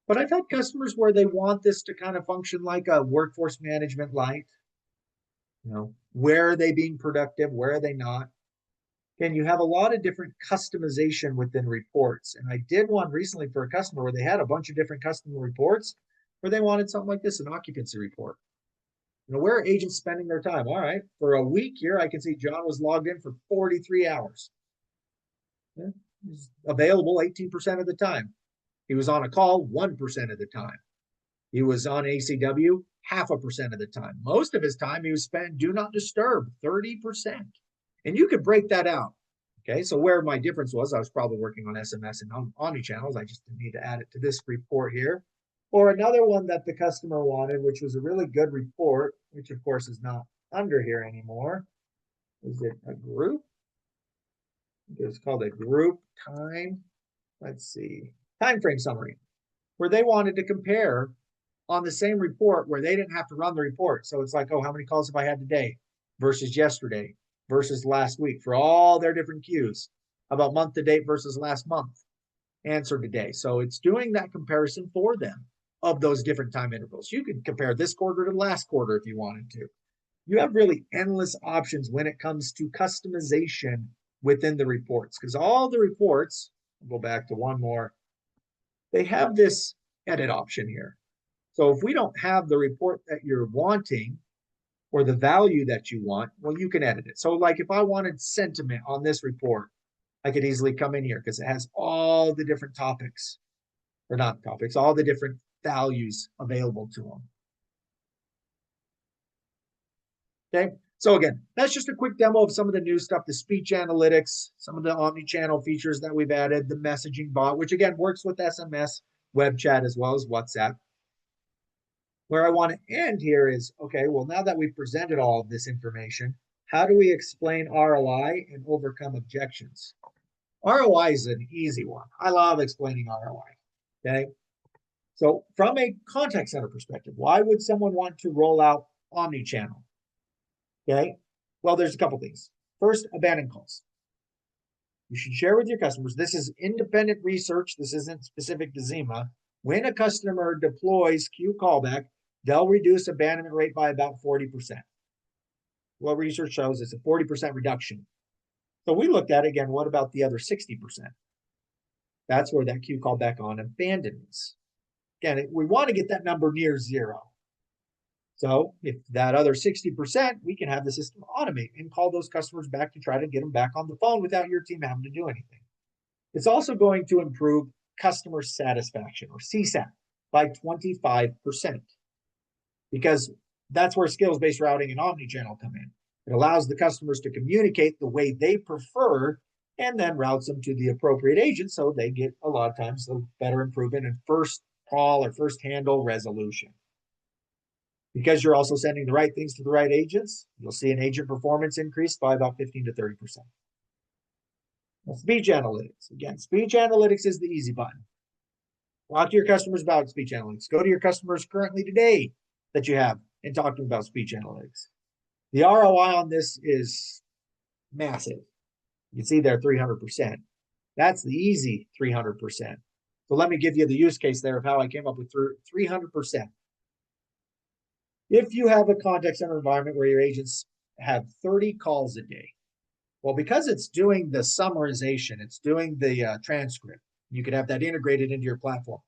But I've had customers where they want this to kind of function like a workforce management light. Where are they being productive? Where are they not? And you have a lot of different customization within reports. And I did one recently for a customer where they had a bunch of different customer reports where they wanted something like this, an occupancy report. Where are agents spending their time? All right, for a week here, I can see John was logged in for 43 hours. He's available 18% of the time. He was on a call 1% of the time. He was on ACW 0.5% of the time. Most of his time he was spent do not disturb 30%. And you could break that out. Okay, so where my difference was, I was probably working on SMS and omni-channels. I just didn't need to add it to this report here. Or another one that the customer wanted, which was a really good report, which of course is not under here anymore. Is it a group? It's called a group time. Let's see. Time frame summary, where they wanted to compare on the same report where they didn't have to run the report. So it's like, how many calls have I had today versus yesterday versus last week for all their different queues? How about month to date versus last month? Answer today. So it's doing that comparison for them of those different time intervals. You could compare this quarter to last quarter if you wanted to. you have really endless options when it comes to customization within the reports, because all the reports, I'll go back to one more, they have this edit option here. So if we don't have the report that you're wanting or the value that you want, well, you can edit it. So like if I wanted sentiment on this report, I could easily come in here because it has all the different topics, or not topics, all the different values available to them. Okay, so again, that's just a quick demo of some of the new stuff, the speech analytics, some of the omni-channel features that we've added, the messaging bot, which again works with SMS, web chat, as well as WhatsApp. Where I want to end here is, okay, well, now that we've presented all of this information, how do we explain ROI and overcome objections? ROI is an easy one. I love explaining ROI, okay? So from a contact center perspective, why would someone want to roll out omni-channel? Okay, well, there's a couple things. First, abandoned calls. You should share with your customers. This is independent research. This isn't specific to Xima. When a customer deploys Q callback, they'll reduce abandonment rate by about 40%. What research shows is a 40% reduction. So we looked at, again, what about the other 60%? That's where that Q callback on abandonments. Again, we want to get that number near zero. So if that other 60%, we can have the system automate and call those customers back to try to get them back on the phone without your team having to do anything. It's also going to improve customer satisfaction, or CSAT, by 25%, because that's where skills-based routing and omnichannel come in. It allows the customers to communicate the way they prefer and then routes them to the appropriate agent, so they get a lot of times a better improvement in first call or first handle resolution. Because you're also sending the right things to the right agents, you'll see an agent performance increase by about 15 to 30%. Now, speech analytics. Again, speech analytics is the easy button. Talk to your customers about speech analytics. Go to your customers currently today that you have and talk to them about speech analytics. The ROI on this is massive. You can see there 300%. That's the easy 300%. So let me give you the use case there of how I came up with 300%. If you have a contact center environment where your agents have 30 calls a day, well, because it's doing the summarization, it's doing the transcript, you could have that integrated into your platform.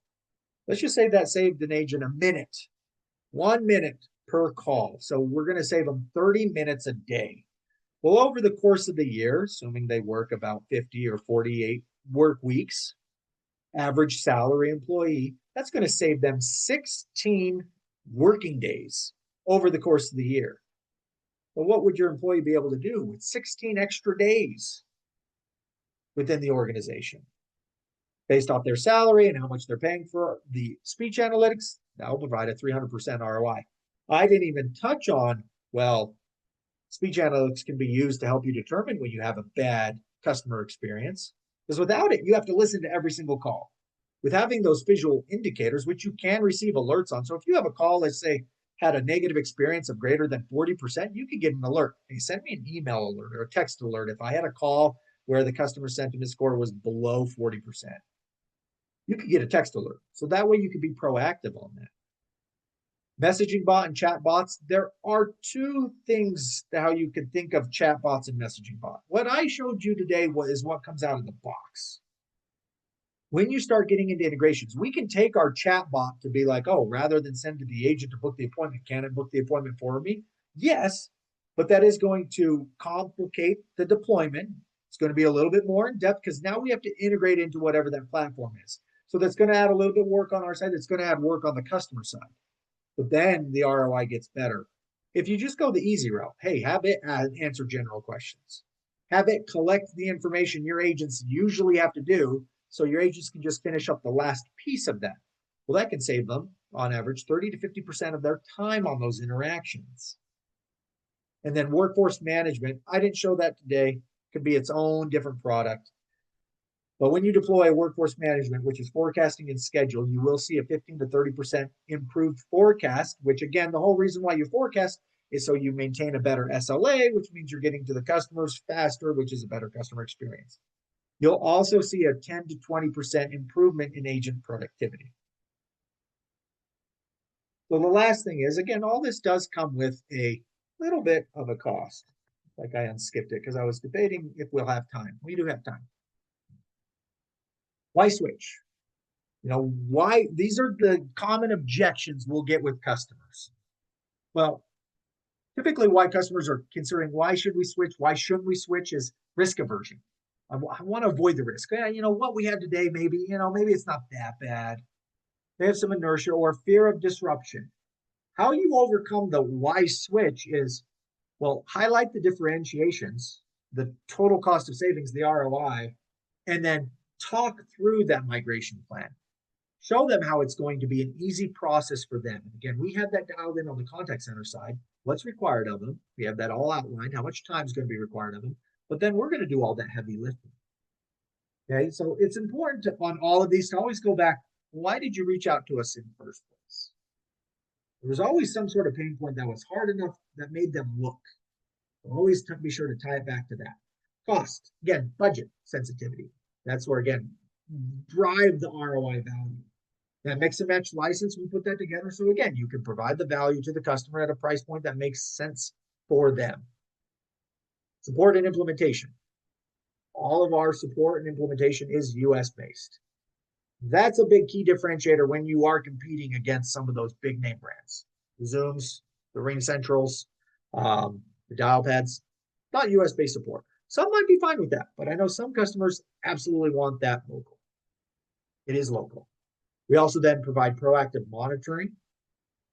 Let's just say that saved an agent a minute, 1 minute per call. So we're going to save them 30 minutes a day. Well, over the course of the year, assuming they work about 50 or 48 work weeks, average salary employee, that's going to save them 16 working days over the course of the year. Well, what would your employee be able to do with 16 extra days within the organization? Based off their salary and how much they're paying for the speech analytics, that will provide a 300% ROI. I didn't even touch on, well, speech analytics can be used to help you determine when you have a bad customer experience, because without it, you have to listen to every single call. With having those visual indicators, which you can receive alerts on. So if you have a call, let's say, had a negative experience of greater than 40%, you could get an alert. Hey, send me an email alert or a text alert if I had a call where the customer sentiment score was below 40%. You could get a text alert. So that way you could be proactive on that. Messaging bot and chat bots, there are two things how you can think of chat bots and messaging bot. What I showed you today is what comes out of the box. When you start getting into integrations, we can take our chat bot to be like, oh, rather than send to the agent to book the appointment, can it book the appointment for me? Yes, but that is going to complicate the deployment. It's going to be a little bit more in depth because now we have to integrate into whatever that platform is. So that's going to add a little bit of work on our side. It's going to add work on the customer side. But then the ROI gets better. If you just go the easy route, hey, have it answer general questions. Have it collect the information your agents usually have to do, so your agents can just finish up the last piece of that. Well, that can save them, on average, 30 to 50% of their time on those interactions. And then workforce management, I didn't show that today. Could be its own different product. But when you deploy workforce management, which is forecasting and schedule, you will see a 15 to 30% improved forecast, which again, the whole reason why you forecast is so you maintain a better SLA, which means you're getting to the customers faster, which is a better customer experience. You'll also see a 10 to 20% improvement in agent productivity. So the last thing is, again, all this does come with a little bit of a cost. Like I unskipped it because I was debating if we'll have time. We do have time. Why switch? Why? These are the common objections we'll get with customers. Well, typically why customers are considering why should we switch, why shouldn't we switch is risk aversion. I want to avoid the risk. What we have today, maybe it's not that bad. They have some inertia or fear of disruption. How you overcome the why switch is, well, highlight the differentiations, the total cost of savings, the ROI, and then talk through that migration plan. Show them how it's going to be an easy process for them. And again, we have that dialed in on the contact center side. What's required of them? We have that all outlined, how much time is going to be required of them. But then we're going to do all that heavy lifting. Okay, so it's important on all of these to always go back. Why did you reach out to us in the first place? There was always some sort of pain point that was hard enough that made them look. Always be sure to tie it back to that. Cost, again, budget sensitivity. That's where, again, drive the ROI value. That mix and match license, we put that together. So again, you can provide the value to the customer at a price point that makes sense for them. Support and implementation. All of our support and implementation is US based. That's a big key differentiator when you are competing against some of those big name brands. The Zooms, the Ring Centrals, the dial pads, not US based support. Some might be fine with that, but I know some customers absolutely want that local. It is local. We also then provide proactive monitoring.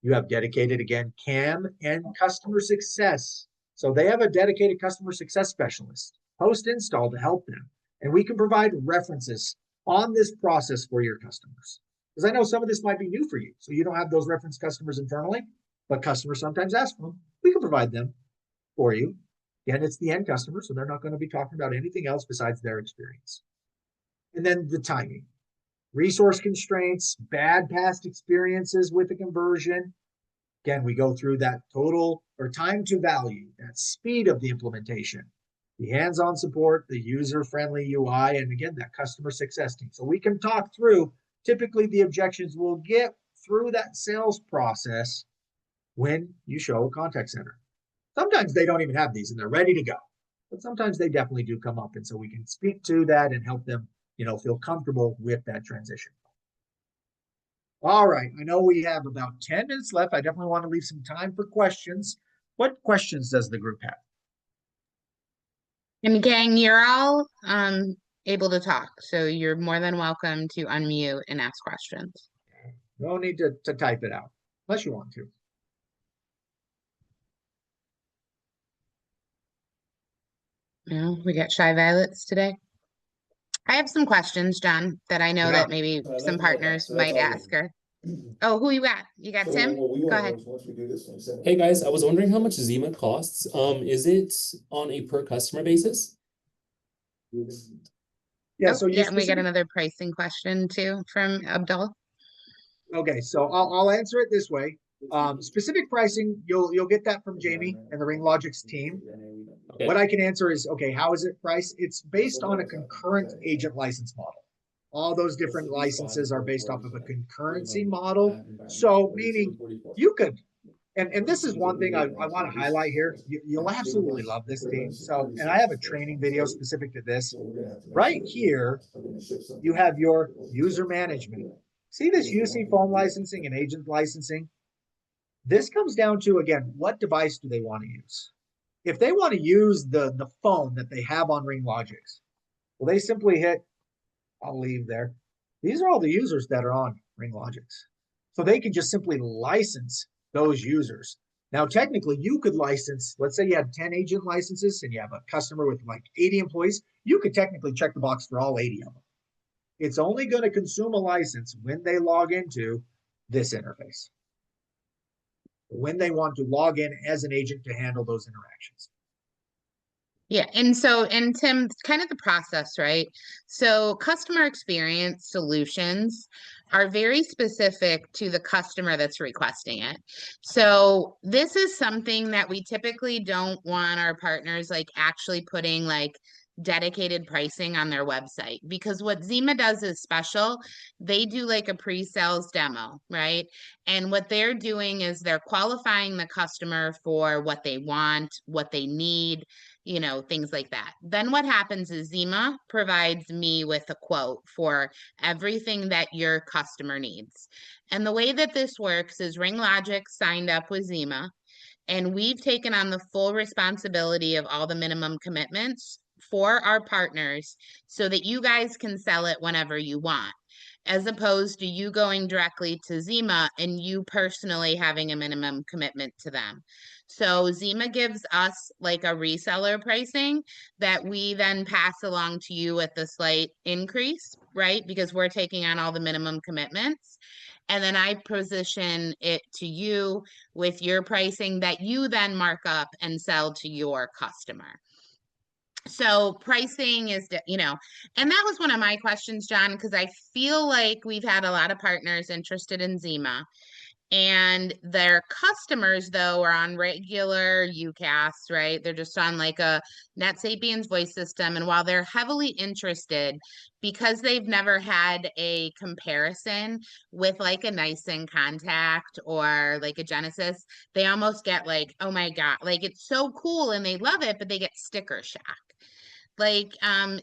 You have dedicated, again, CAM and customer success. So they have a dedicated customer success specialist post-install to help them. And we can provide references on this process for your customers. Because I know some of this might be new for you. So you don't have those reference customers internally, but customers sometimes ask for them. We can provide them for you. Again, it's the end customer, so they're not going to be talking about anything else besides their experience. And then the timing. Resource constraints, bad past experiences with the conversion. Again, we go through that total or time to value, that speed of the implementation, the hands-on support, the user-friendly UI, and again, that customer success team. So we can talk through typically the objections we'll get through that sales process when you show a contact center. Sometimes they don't even have these and they're ready to go, but sometimes they definitely do come up. And so we can speak to that and help them feel comfortable with that transition. All right, I know we have about 10 minutes left. I definitely want to leave some time for questions. What questions does the group have? And gang, you're all able to talk, so you're more than welcome to unmute and ask questions. No need to type it out, unless you want to. We got shy violets today. I have some questions, John, that I know that maybe some partners might ask her. Oh, who you got? You got Tim? Go ahead. Hey guys, I was wondering how much Xima costs. Is it on a per customer basis? Yeah, so yeah, and we got another pricing question too from Abdul. Okay, so I'll answer it this way. Specific pricing, you'll get that from Jamie and the RingLogix team. Okay. What I can answer is, okay, how is it priced? It's based on a concurrent agent license model. All those different licenses are based off of a concurrency model. So meaning you could, and this is one thing I want to highlight here. You'll absolutely love this team. So, and I have a training video specific to this. Right here, you have your user management. See this UC phone licensing and agent licensing? This comes down to, again, what device do they want to use? If they want to use the phone that they have on RingLogix, well, they simply hit, I'll leave there. These are all the users that are on RingLogix. So they can just simply license those users. Now, technically, you could license, let's say you had 10 agent licenses and you have a customer with like 80 employees, you could technically check the box for all 80 of them. It's only going to consume a license when they log into this interface, when they want to log in as an agent to handle those interactions. Yeah, and Tim, kind of the process, right? So customer experience solutions are very specific to the customer that's requesting it. So this is something that we typically don't want our partners like actually putting like dedicated pricing on their website, because what Xima does is special. They do like a pre-sales demo, right? And what they're doing is they're qualifying the customer for what they want, what they need, you know, things like that. Then what happens is Xima provides me with a quote for everything that your customer needs. And the way that this works is RingLogix signed up with Xima, and we've taken on the full responsibility of all the minimum commitments for our partners so that you guys can sell it whenever you want, as opposed to you going directly to Xima and you personally having a minimum commitment to them. So Xima gives us like a reseller pricing that we then pass along to you with a slight increase, right? Because we're taking on all the minimum commitments. And then I position it to you with your pricing that you then mark up and sell to your customer. So pricing is, you know, and that was one of my questions, John, because I feel like we've had a lot of partners interested in Xima, and their customers though are on regular UCaaS, right? They're just on like a Netsapiens voice system. And while they're heavily interested, because they've never had a comparison with like a Nice in Contact or like a Genesis, they almost get like, oh my God, like it's so cool and they love it, but they get sticker shock. Like,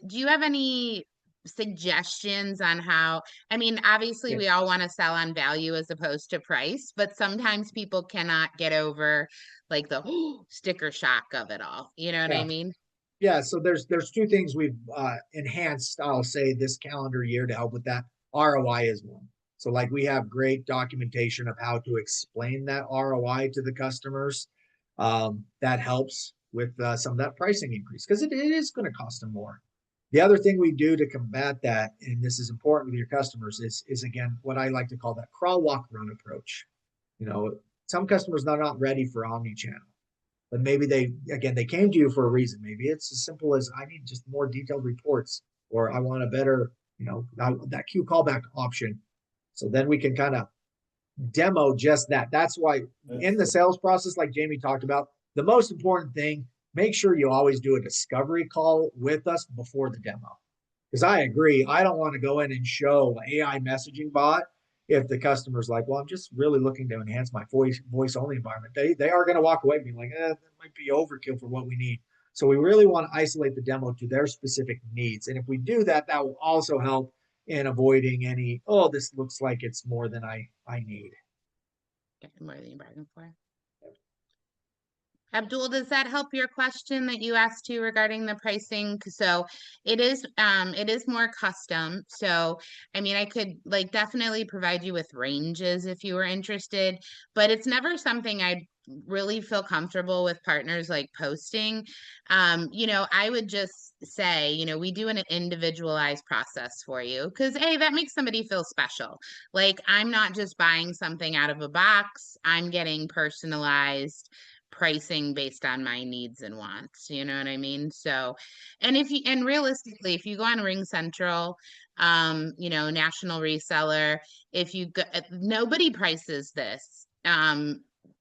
do you have any suggestions on how, I mean, obviously Yeah. we all want to sell on value as opposed to price, but sometimes people cannot get over like the sticker shock of it all. You know what I Yeah. mean? Yeah, so there's two things we've enhanced, I'll say, this calendar year to help with that. ROI is one. So like we have great documentation of how to explain that ROI to the customers. That helps with some of that pricing increase because it is going to cost them more. The other thing we do to combat that, and this is important with your customers, is again what I like to call that crawl, walk, run approach. You know, some customers are not ready for omni-channel, but maybe they came to you for a reason. Maybe it's as simple as I need just more detailed reports, or I want a better, that queue callback option. So then we can kind of demo just that. That's why in the sales process, like Jamie talked about, the most important thing, make sure you always do a discovery call with us before the demo. Because I agree, I don't want to go in and show AI messaging bot if the customer's like, well, I'm just really looking to enhance my voice only environment. They are going to walk away being like, that might be overkill for what we need. So we really want to isolate the demo to their specific needs. And if we do that, that will also help in avoiding any, oh, this looks like it's more than I need. More than you bargained for. Abdul, does that help your question that you asked too regarding the pricing? So it is more custom. So I mean, I could like definitely provide you with ranges if you were interested, but it's never something I'd really feel comfortable with partners like posting. You know, I would just say, you know, we do an individualized process for you because hey, that makes somebody feel special. Like I'm not just buying something out of a box, I'm getting personalized pricing based on my needs and wants, you know what I mean? So, and realistically, if you go on Ring Central, you know, national reseller, if you go, nobody prices this,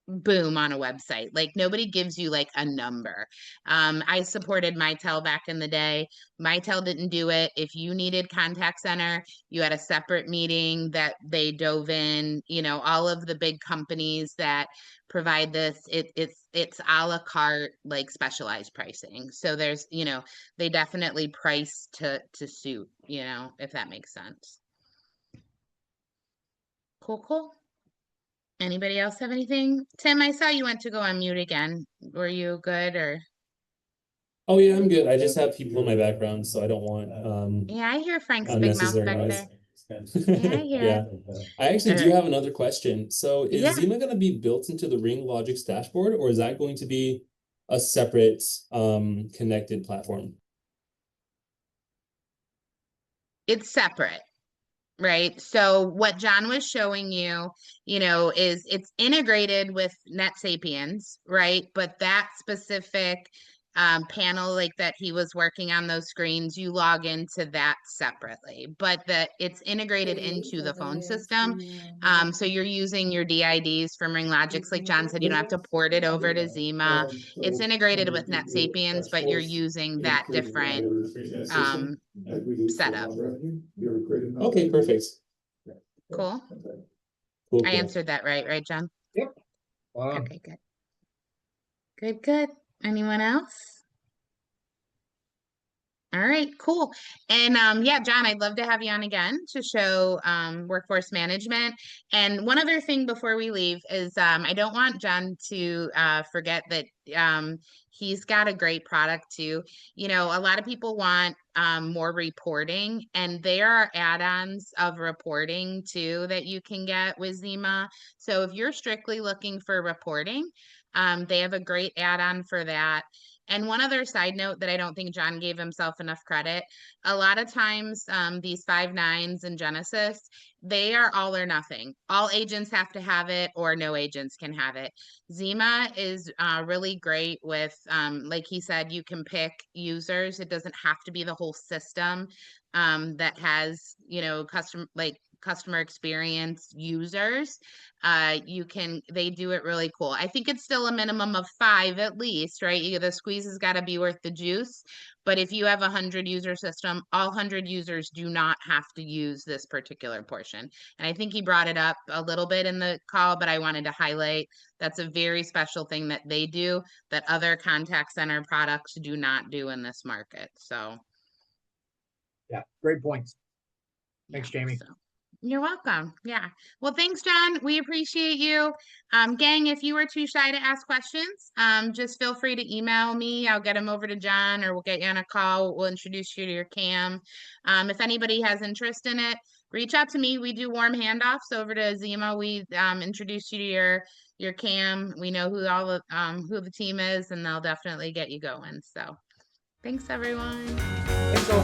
boom on a website. Like nobody gives you like a number. I supported Mitel back in the day. Mitel didn't do it. If you needed contact center, you had a separate meeting that they dove in, you know, all of the big companies that provide this, it's a la carte, like specialized pricing. So there's, you know, they definitely price to suit, you know, if that makes sense. Cool. Anybody else have anything? Tim, I saw you went to go on mute again. Were you good or? Oh yeah, I'm good. I just have people in my background, so I don't want Yeah, I hear Frank's big mouth unnecessary back noise. there. Yeah, I hear Yeah. it. I actually All do right. have another question. So Yeah, is Xima going to be built into the RingLogix dashboard, or is that going to be a separate connected platform? it's separate, right? So what John was showing you, you know, is it's integrated with Netsapiens, right? But that specific panel like that he was working on those screens, you log into that separately, but it's integrated into the phone system. So you're using your DIDs from RingLogix. Like John said, you don't have to port it over to Xima. It's integrated with Netsapiens, but you're using that different setup. Okay, perfect. Cool. Cool, I cool. answered that right, John? Yep. Wow. Okay, good. Good. Anyone else? All right, cool. And yeah, John, I'd love to have you on again to show workforce management. And one other thing before we leave is I don't want John to forget that he's got a great product too. You know, a lot of people want more reporting, and there are add-ons of reporting too that you can get with Xima. So if you're strictly looking for reporting, they have a great add-on for that. And one other side note that I don't think John gave himself enough credit, a lot of times these 5.9s in Genesis, they are all or nothing. All agents have to have it or no agents can have it. Xima is really great with, like he said, you can pick users. It doesn't have to be the whole system that has, you know, customer experience users. They do it really cool. I think it's still a minimum of 5 at least, right? The squeeze has got to be worth the juice. But if you have a 100 user system, all 100 users do not have to use this particular portion. And I think he brought it up a little bit in the call, but I wanted to highlight that's a very special thing that they do that other contact center products do not do in this market. So Yeah, great points. Thanks, yeah, Jamie. so. You're welcome. Yeah. Well, thanks, John. We appreciate you. Gang, if you were too shy to ask questions, just feel free to email me. I'll get them over to John, or we'll get you on a call. We'll introduce you to your cam. If anybody has interest in it, reach out to me. We do warm handoffs over to Xima. We introduce you to your cam. We know who who the team is, and they'll definitely get you going. So thanks, everyone. Thanks all.